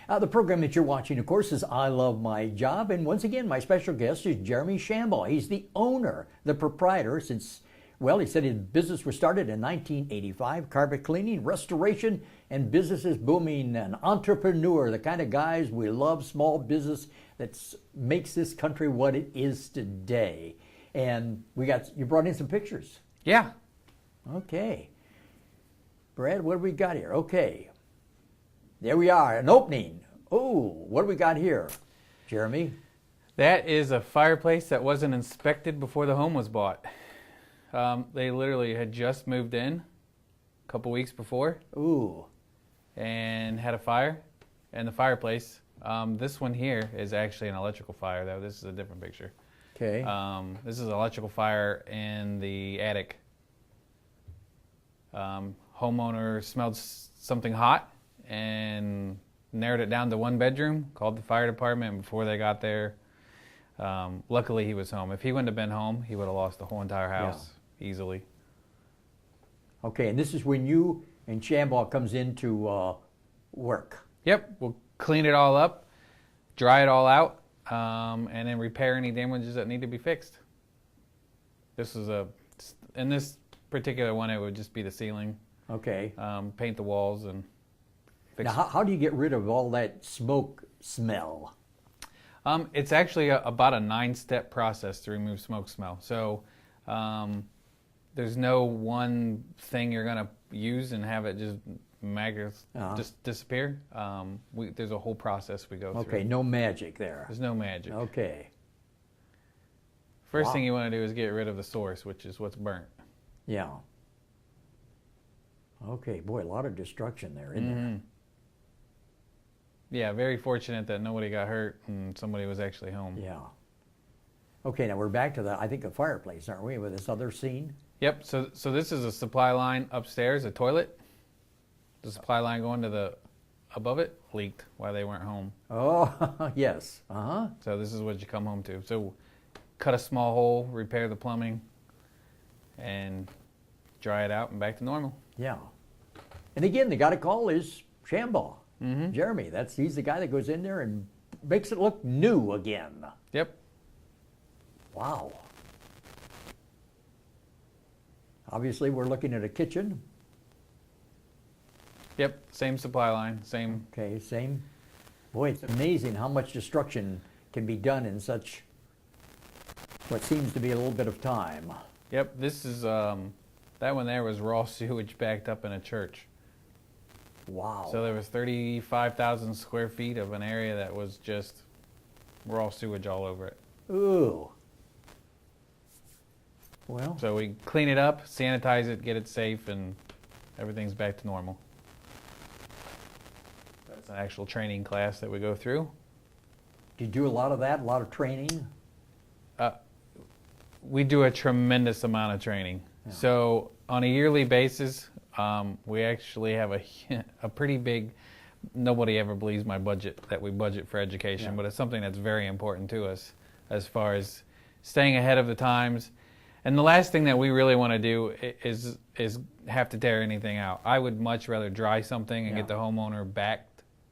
The program that you're watching, of course, is I Love My Job. And once again, my special guest is Jeremy Shambaugh. He's the owner, the proprietor since, well, he said his business was started in 1985, carpet cleaning, restoration, and business is booming. An entrepreneur, the kind of guys we love, small business that makes this country what it is today. And you brought in some pictures. Yeah. Okay. Brad, what do we got here? Okay. There we are, an opening. Oh, what do we got here, Jeremy? That is a fireplace that wasn't inspected before the home was bought. They literally had just moved in a couple weeks before. Ooh. And had a fire in the fireplace. This one here is actually an electrical fire, though. This is a different picture. Okay. This is an electrical fire in the attic. Homeowner smelled something hot and narrowed it down to one bedroom, called the fire department, and before they got there, luckily he was home. If he wouldn't have been home, he would have lost the whole entire house easily. Okay, and this is when you and Shambaugh comes into work. Yep, we'll clean it all up, dry it all out, and then repair any damages that need to be fixed. In this particular one, it would just be the ceiling. Okay. Paint the walls and fix. Now, how do you get rid of all that smoke smell? It's actually about a 9-step process to remove smoke smell. So there's no one thing you're going to use and have it just disappear. There's a whole process we go through. Okay, no magic there. There's no magic. Okay. First thing you want to do is get rid of the source, which is what's burnt. Yeah. Okay, boy, a lot of destruction there, isn't there? Yeah, very fortunate that nobody got hurt and somebody was actually home. Yeah. Okay, now we're back to the fireplace, aren't we, with this other scene? Yep, so this is a supply line upstairs, a toilet. The supply line going to above it leaked while they weren't home. Oh, yes. Uh-huh. So this is what you come home to. So cut a small hole, repair the plumbing, and dry it out and back to normal. Yeah. And again, the guy to call is Shambaugh. Mm-hmm. Jeremy, he's the guy that goes in there and makes it look new again. Yep. Wow. Obviously, we're looking at a kitchen. Yep, same supply line, same. Okay, same. Boy, it's amazing how much destruction can be done in such what seems to be a little bit of time. Yep, this is, that one there was raw sewage backed up in a church. Wow. So there was 35,000 square feet of an area that was just raw sewage all over it. Ooh. Well. So we clean it up, sanitize it, get it safe, and everything's back to normal. That's an actual training class that we go through. Do you do a lot of that, a lot of training? We do a tremendous amount of training. Yeah. So on a yearly basis, we actually have a pretty big, nobody ever believes my budget, that we budget for education, but it's something that's very important to us as far as staying ahead of the times. And the last thing that we really want to do is have to tear anything out. I would much rather dry something and get the homeowner back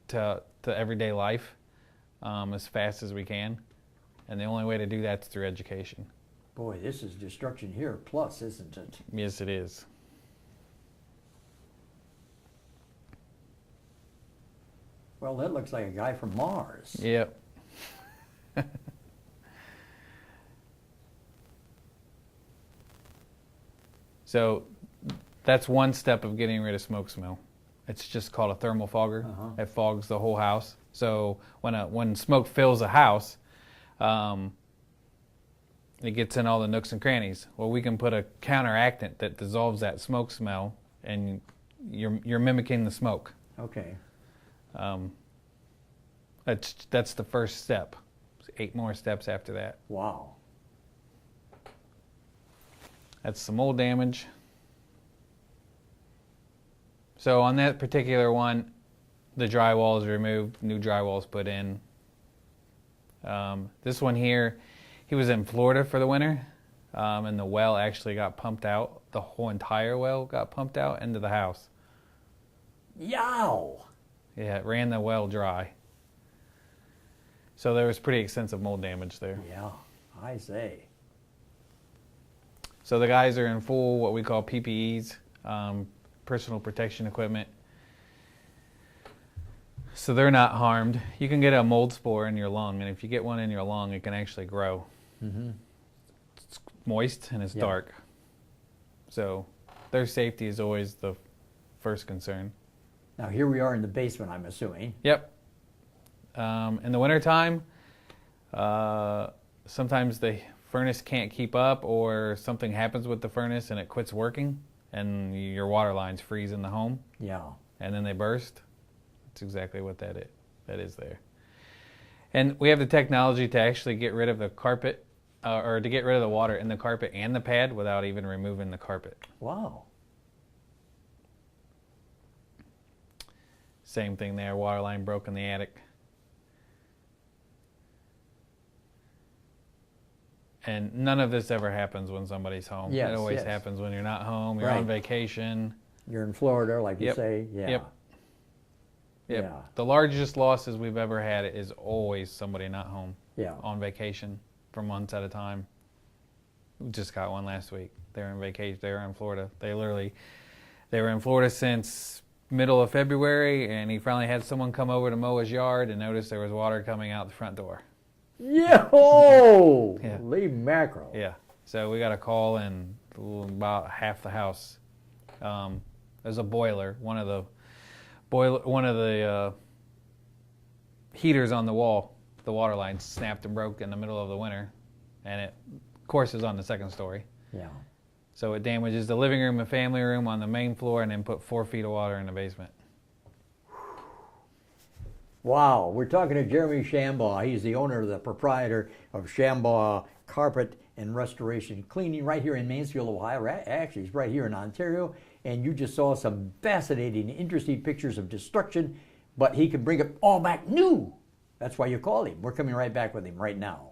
to everyday life as fast as we can. And the only way to do that is through education. Boy, this is destruction here plus, isn't it? Yes, it is. Well, that looks like a guy from Mars. Yep. So that's one step of getting rid of smoke smell. It's just called a thermal fogger. It fogs the whole house. So when smoke fills a house, it gets in all the nooks and crannies. Well, we can put a counteractant that dissolves that smoke smell, and you're mimicking the smoke. Okay. That's the first step. There's 8 more steps after that. Wow. That's some mold damage. So on that particular one, the drywall is removed, new drywall is put in. This one here, he was in Florida for the winter, and the well actually got pumped out. The whole entire well got pumped out into the house. Yow! Yeah, it ran the well dry. So there was pretty extensive mold damage there. Yeah, I say. So the guys are in full what we call PPEs, personal protection equipment. So they're not harmed. You can get a mold spore in your lung, and if you get one in your lung, it can actually grow. Mm-hmm. It's moist and it's dark. So their safety is always the first concern. Now here we are in the basement, I'm assuming. Yep. In the wintertime, sometimes the furnace can't keep up, or something happens with the furnace and it quits working, and your water lines freeze in the home. Yeah. And then they burst. That's exactly what that is there. And we have the technology to actually get rid of the carpet, or to get rid of the water in the carpet and the pad without even removing the carpet. Wow. Same thing there, water line broke in the attic. And none of this ever happens when somebody's home. Yes, it always yes. happens when you're not home, you're on vacation. You're in Florida, like you Yep. say. Yeah. Yep. Yep. Yeah. The largest losses we've ever had is always somebody not home. Yeah. On vacation for months at a time. We just got one last week. They were in vacation. They were in Florida. They were in Florida since middle of February, and he finally had someone come over to mow his yard and noticed there was water coming out the front door. Yo! Yeah. Leave mackerel. Yeah. So we got a call, and about half the house. There's a boiler. One of the heaters on the wall, the water line snapped and broke in the middle of the winter, and it, of course, is on the second story. Yeah. So it damages the living room and family room on the main floor, and then put 4 feet of water in the basement. Wow. We're talking to Jeremy Shambaugh. He's the owner, the proprietor of Shambaugh Carpet and Restoration Cleaning right here in Mansfield, Ohio. Actually, he's right here in Ontario. And you just saw some fascinating, interesting pictures of destruction, but he can bring it all back new. That's why you called him. We're coming right back with him right now.